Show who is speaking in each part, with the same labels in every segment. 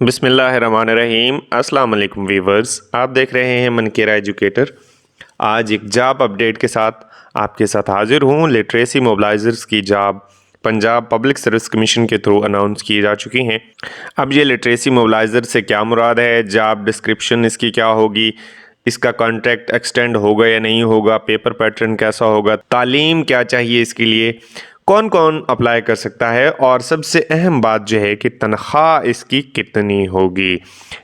Speaker 1: बिस्मिल्लाहिर्रहमानिर्रहीम। अस्सलाम वालेकुम वीवर्स, आप देख रहे हैं मनकेरा एजुकेटर। आज एक जॉब अपडेट के साथ आपके साथ हाजिर हूँ। लिटरेसी मोबिलाइजर्स की job Punjab public service commission के थ्रू अनाउंस की जा चुकी हैं। अब ये लिटरेसी मोबिलाइजर से क्या मुराद है, जॉब डिस्क्रिप्शन इसकी क्या होगी, इसका कॉन्ट्रैक्ट एक्सटेंड होगा या नहीं होगा, पेपर पैटर्न कैसा होगा, तालीम क्या चाहिए इसके लिए, कौन कौन अप्लाई कर सकता है, और सबसे अहम बात जो है कि तनख्वाह इसकी कितनी होगी,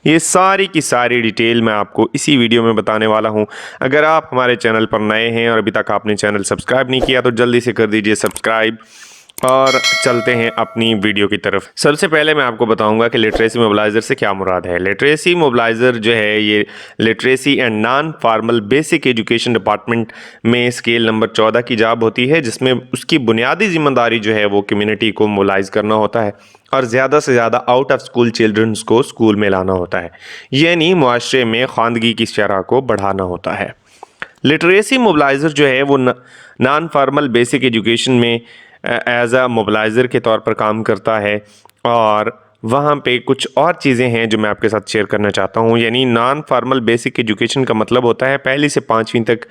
Speaker 1: ये सारी की सारी डिटेल मैं आपको इसी वीडियो में बताने वाला हूं। अगर आप हमारे चैनल पर नए हैं और अभी तक आपने चैनल सब्सक्राइब नहीं किया तो जल्दी से कर दीजिए सब्सक्राइब, और चलते हैं अपनी वीडियो की तरफ। सबसे पहले मैं आपको बताऊंगा कि लिटरेसी मोबिलाइज़र से क्या मुराद है। लिटरेसी मोबिलाइज़र जो है ये literacy and non formal basic education department में स्केल नंबर 14 की जॉब होती है, जिसमें उसकी बुनियादी जिम्मेदारी जो है वो कम्युनिटी को मोबिलाइज करना होता है और ज़्यादा से ज़्यादा आउट ऑफ स्कूल चिल्ड्रंस को स्कूल में लाना होता है, यानी मुआशरे में ख़वानगी की शरह को बढ़ाना होता है। लिटरेसी मोबिलाइज़र जो है वो नॉन फार्मल बेसिक एजुकेशन में एज अ मोबिलाइज़र के तौर पर काम करता है, और वहाँ पे कुछ और चीज़ें हैं जो मैं आपके साथ शेयर करना चाहता हूँ। यानी नॉन फार्मल बेसिक एजुकेशन का मतलब होता है पहली से 5वीं तक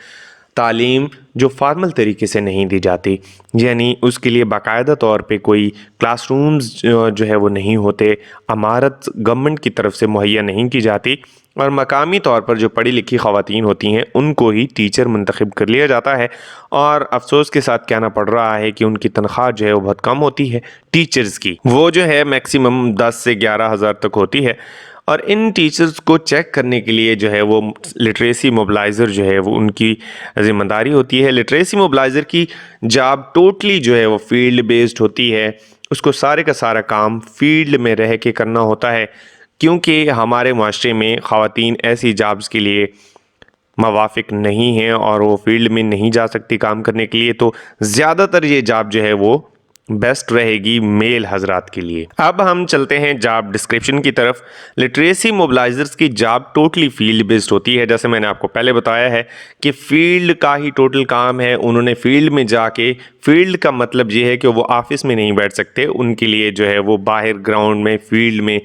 Speaker 1: तालीम जो फार्मल तरीके से नहीं दी जाती, यानी उसके लिए बाकायदा तौर पे कोई क्लासरूम्स जो है वो नहीं होते, इमारत गवर्नमेंट की तरफ से मुहैया नहीं की जाती, और मकामी तौर पर जो पढ़ी लिखी ख़वातीन होती हैं उनको ही टीचर मुंतखब कर लिया जाता है। और अफसोस के साथ कहना पड़ रहा है कि उनकी तनख्वाह जो है वो बहुत कम होती है टीचर्स की, वो जो है मैक्सिमम 10 से 11 हज़ार तक होती है। और इन टीचर्स को चेक करने के लिए जो है वो लिटरेसी मोबिलाइज़र जो है वो उनकी ज़िम्मेदारी होती है। लिटरेसी मोबिलाइज़र की जॉब टोटली जो है वो फील्ड बेस्ड होती है, उसको सारे का सारा काम फील्ड में रह के करना होता है, क्योंकि हमारे माशरे में ख़वातीन ऐसी जॉब्स के लिए मवाफिक नहीं हैं और वो फील्ड में नहीं जा सकती काम करने के लिए, तो ज़्यादातर ये जॉब जो है वो बेस्ट रहेगी मेल हजरात के लिए। अब हम चलते हैं जॉब डिस्क्रिप्शन की तरफ। लिटरेसी मोबिलाइजर्स की जॉब टोटली फील्ड बेस्ड होती है, जैसे मैंने आपको पहले बताया है कि फील्ड का ही टोटल काम है। उन्होंने फील्ड में जाके, फील्ड का मतलब ये है कि वो ऑफिस में नहीं बैठ सकते, उनके लिए जो है वो बाहर ग्राउंड में फील्ड में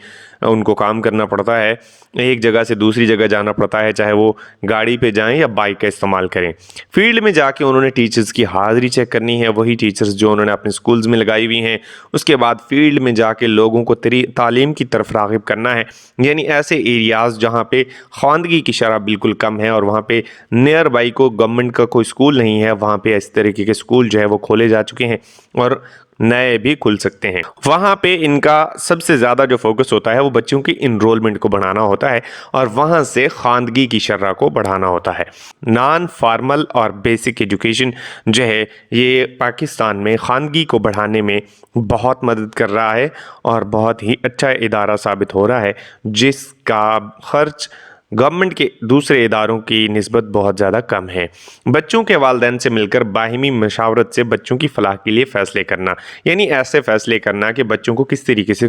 Speaker 1: उनको काम करना पड़ता है, एक जगह से दूसरी जगह जाना पड़ता है, चाहे वो गाड़ी पे जाएं या बाइक का इस्तेमाल करें। फील्ड में जाके उन्होंने टीचर्स की हाज़िरी चेक करनी है, वही टीचर्स जो उन्होंने अपने स्कूल्स में लगाई हुई हैं। उसके बाद फील्ड में जाके लोगों को तालीम की तरफ राग़िब करना है, यानी ऐसे एरियाज़ जहाँ पे ख़वानगी की शरह बिल्कुल कम है और वहाँ पे नियर बाई को गवर्नमेंट का कोई स्कूल नहीं है, वहाँ पे इस तरीके के स्कूल जो है वो खोले जा चुके हैं और नए भी खुल सकते हैं। वहाँ पे इनका सबसे ज़्यादा जो फोकस होता है वो बच्चों की इनरोलमेंट को बढ़ाना होता है और वहाँ से ख़वानगी की शरह को बढ़ाना होता है। नॉन फार्मल और बेसिक एजुकेशन जो है ये पाकिस्तान में ख़वानगी को बढ़ाने में बहुत मदद कर रहा है और बहुत ही अच्छा इदारा साबित हो रहा है, जिसका ख़र्च गवर्नमेंट के दूसरे इदारों की निस्बत बहुत ज़्यादा कम है। बच्चों के वालिदैन से मिलकर बाहिमी मशावरत से बच्चों की फलाह के लिए फ़ैसले करना, यानी ऐसे फ़ैसले करना कि बच्चों को किस तरीके से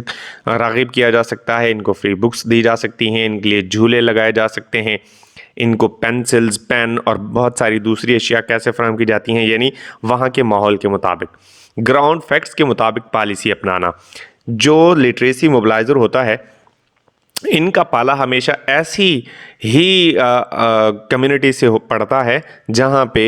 Speaker 1: राग़िब किया जा सकता है, इनको फ्री बुक्स दी जा सकती हैं, इनके लिए झूले लगाए जा सकते हैं, इनको पेंसिल्स, पेन और बहुत सारी दूसरी अशिया कैसे फराहम की जाती हैं, यानी वहाँ के माहौल के मुताबिक, ग्राउंड फैक्ट्स के मुताबिक पॉलिसी अपनाना। जो लिटरेसी मोबिलाइज़र होता है इनका पाला हमेशा ऐसी ही कम्युनिटी से पड़ता है जहाँ पे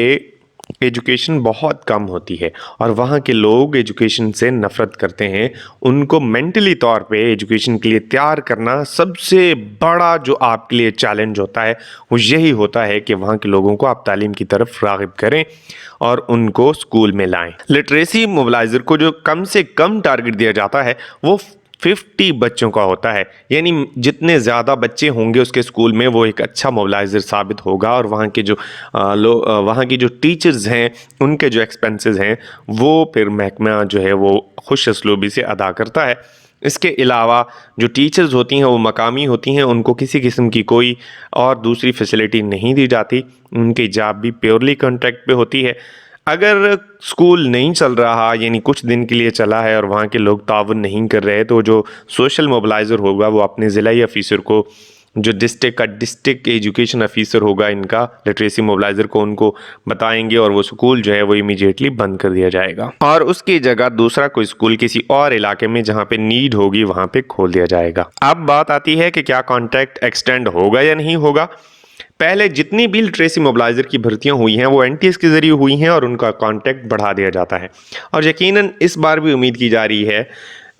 Speaker 1: एजुकेशन बहुत कम होती है और वहाँ के लोग एजुकेशन से नफ़रत करते हैं। उनको मेंटली तौर पे एजुकेशन के लिए तैयार करना सबसे बड़ा जो आपके लिए चैलेंज होता है वो यही होता है कि वहाँ के लोगों को आप तालीम की तरफ राग़िब करें और उनको स्कूल में लाएं। लिटरेसी मोबिलाइज़र को जो कम से कम टारगेट दिया जाता है वो 50 बच्चों का होता है, यानी जितने ज़्यादा बच्चे होंगे उसके स्कूल में वो एक अच्छा मोबिलाइज़र साबित होगा और वहाँ के जो वहाँ की जो टीचर्स हैं उनके जो एक्सपेंसेस हैं वो फिर महकमा जो है वो खुश असलूबी से अदा करता है। इसके अलावा जो टीचर्स होती हैं वो मकामी होती हैं, उनको किसी किस्म की कोई और दूसरी फैसिलिटी नहीं दी जाती, उनकी जॉब भी प्योरली कॉन्ट्रैक्ट पे होती है। अगर स्कूल नहीं चल रहा, यानी कुछ दिन के लिए चला है और वहाँ के लोग ताउन नहीं कर रहे, तो जो सोशल मोबिलाइज़र होगा वो अपने ज़िलाई ऑफिसर को जो डिस्ट्रिक्ट का डिस्ट्रिक्ट एजुकेशन ऑफिसर होगा इनका लिटरेसी मोबिलाइज़र को, उनको बताएंगे और वो स्कूल जो है वो इमीडिएटली बंद कर दिया जाएगा और उसकी जगह दूसरा कोई स्कूल किसी और इलाके में जहाँ पे नीड होगी वहाँ पे खोल दिया जाएगा। अब बात आती है कि क्या कॉन्ट्रैक्ट एक्सटेंड होगा या नहीं होगा। पहले जितनी भी लिटरेसी मोबिलाइज़र की भर्तियां हुई हैं वो एनटीएस के ज़रिए हुई हैं और उनका कॉन्ट्रैक्ट बढ़ा दिया जाता है और यकीनन इस बार भी उम्मीद की जा रही है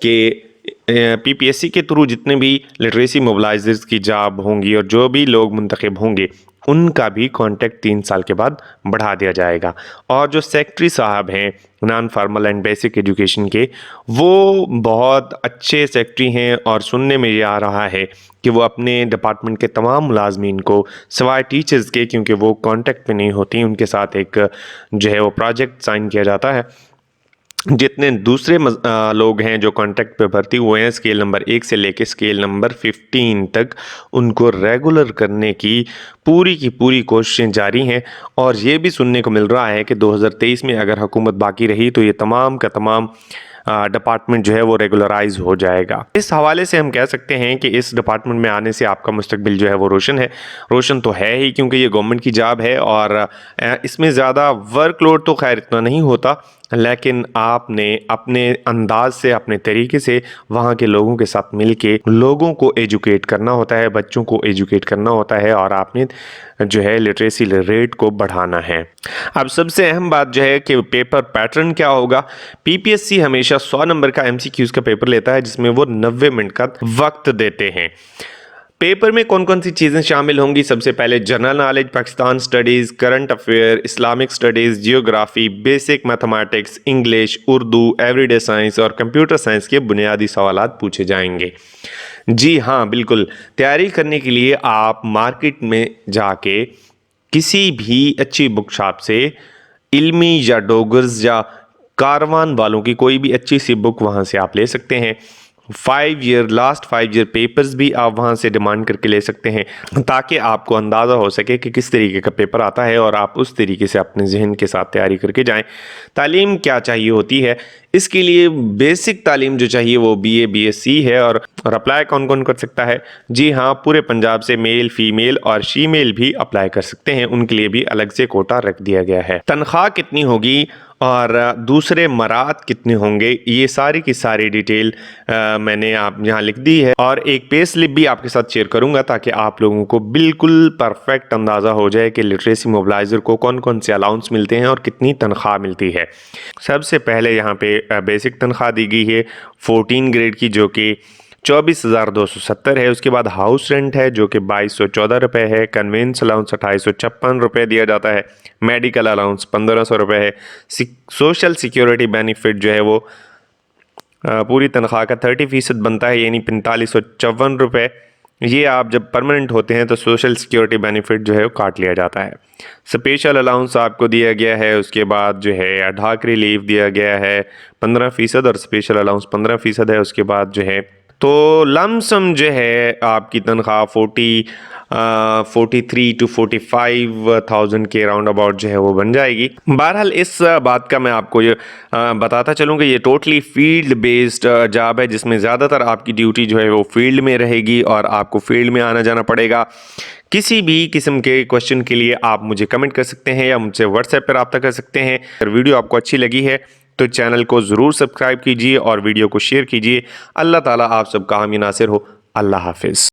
Speaker 1: कि पीपीएससी के थ्रू जितने भी लिटरेसी मोबिलाइज़र्स की जॉब होंगी और जो भी लोग मुंतखब होंगे उनका भी कॉन्ट्रैक्ट 3 साल के बाद बढ़ा दिया जाएगा। और जो सेक्रेटरी साहब हैं non formal and basic education के, वो बहुत अच्छे सेक्रेटरी हैं और सुनने में ये आ रहा है कि वो अपने डिपार्टमेंट के तमाम मुलाजमीन को सिवाय टीचर्स के, क्योंकि वो कॉन्टैक्ट में नहीं होती, उनके साथ एक जो है वो प्रोजेक्ट साइन किया जाता है, जितने दूसरे लोग हैं जो कॉन्ट्रैक्ट पे भर्ती हुए हैं स्केल नंबर 1 से लेके स्केल नंबर 15 तक, उनको रेगुलर करने की पूरी कोशिशें जारी हैं। और ये भी सुनने को मिल रहा है कि 2023 में अगर हुकूमत बाकी रही तो ये तमाम का तमाम डिपार्टमेंट जो है वो रेगुलराइज हो जाएगा। इस हवाले से हम कह सकते हैं कि इस डिपार्टमेंट में आने से आपका मुस्तकबिल जो है वो रोशन है। रोशन तो है ही क्योंकि ये गवर्नमेंट की जॉब है और इसमें ज़्यादा वर्कलोड तो खैर इतना नहीं होता, लेकिन आपने अपने अंदाज से, अपने तरीके से वहाँ के लोगों के साथ मिलके लोगों को एजुकेट करना होता है, बच्चों को एजुकेट करना होता है और आपने जो है लिटरेसी रेट को बढ़ाना है। अब सबसे अहम बात जो है कि पेपर पैटर्न क्या होगा। पीपीएससी हमेशा 100 नंबर का एमसीक्यूज़ का पेपर लेता है जिसमें वो 90 मिनट का वक्त देते हैं। पेपर में कौन कौन सी चीज़ें शामिल होंगी? सबसे पहले general knowledge, Pakistan studies, current affair, Islamic studies, geography, basic mathematics, English, Urdu, everyday science और कंप्यूटर साइंस के बुनियादी सवालात पूछे जाएंगे। जी हाँ, बिल्कुल। तैयारी करने के लिए आप मार्केट में जाके किसी भी अच्छी बुक शॉप से इल्मी या डोगर्स या कारवान वालों की कोई भी अच्छी सी बुक वहाँ से आप ले सकते हैं। लास्ट 5 ईयर पेपर्स भी आप वहाँ से डिमांड करके ले सकते हैं ताकि आपको अंदाज़ा हो सके कि किस तरीके का पेपर आता है और आप उस तरीके से अपने जहन के साथ तैयारी करके जाएं। तालीम क्या चाहिए होती है? इसके लिए बेसिक तालीम जो चाहिए वो BA BSc है। और अप्लाई कौन कौन कर सकता है? जी हाँ, पूरे पंजाब से मेल, फीमेल और शीमेल भी अप्लाई कर सकते हैं, उनके लिए भी अलग से कोटा रख दिया गया है। तनख्वाह कितनी होगी और दूसरे मरात कितने होंगे, ये सारी की सारी डिटेल मैंने आप यहाँ लिख दी है और एक पे स्लिप भी आपके साथ शेयर करूँगा ताकि आप लोगों को बिल्कुल परफेक्ट अंदाज़ा हो जाए कि लिटरेसी मोबिलाइज़र को कौन कौन से अलाउंस मिलते हैं और कितनी तनख्वाह मिलती है। सबसे पहले यहाँ पे बेसिक तनख्वाह दी गई है 14 ग्रेड की, जो कि 24,270 है। उसके बाद हाउस रेंट है जो कि 2,214 रुपये है। कन्वेंस अलाउंस 2,856 रुपये दिया जाता है। मेडिकल अलाउंस 1,500 रुपये है। सोशल सिक्योरिटी बेनिफिट जो है वो पूरी तनख्वाह का 30% बनता है, यानी 4,554 रुपये। ये आप जब परमानेंट होते हैं तो सोशल सिक्योरिटी बेनिफिट जो है वो काट लिया जाता है। स्पेशल अलाउंस आपको दिया गया है। उसके बाद जो है अडॉक रिलीफ दिया गया है 15% और स्पेशल अलाउंस 15% है। उसके बाद जो है तो लमसम जो है आपकी तनख्वाह 43 to 45,000 के राउंड अबाउट जो है वो बन जाएगी। बहरहाल इस बात का मैं आपको ये बताता चलूँ कि ये टोटली फील्ड बेस्ड जॉब है जिसमें ज़्यादातर आपकी ड्यूटी जो है वो फील्ड में रहेगी और आपको फील्ड में आना जाना पड़ेगा। किसी भी किस्म के क्वेश्चन के लिए आप मुझे कमेंट कर सकते हैं या मुझसे व्हाट्सएप पर रब्ता कर सकते हैं। अगर वीडियो आपको अच्छी लगी है तो चैनल को ज़रूर सब्सक्राइब कीजिए और वीडियो को शेयर कीजिए। अल्लाह ताला आप सबका हामी नासिर हो। अल्लाह हाफिज़।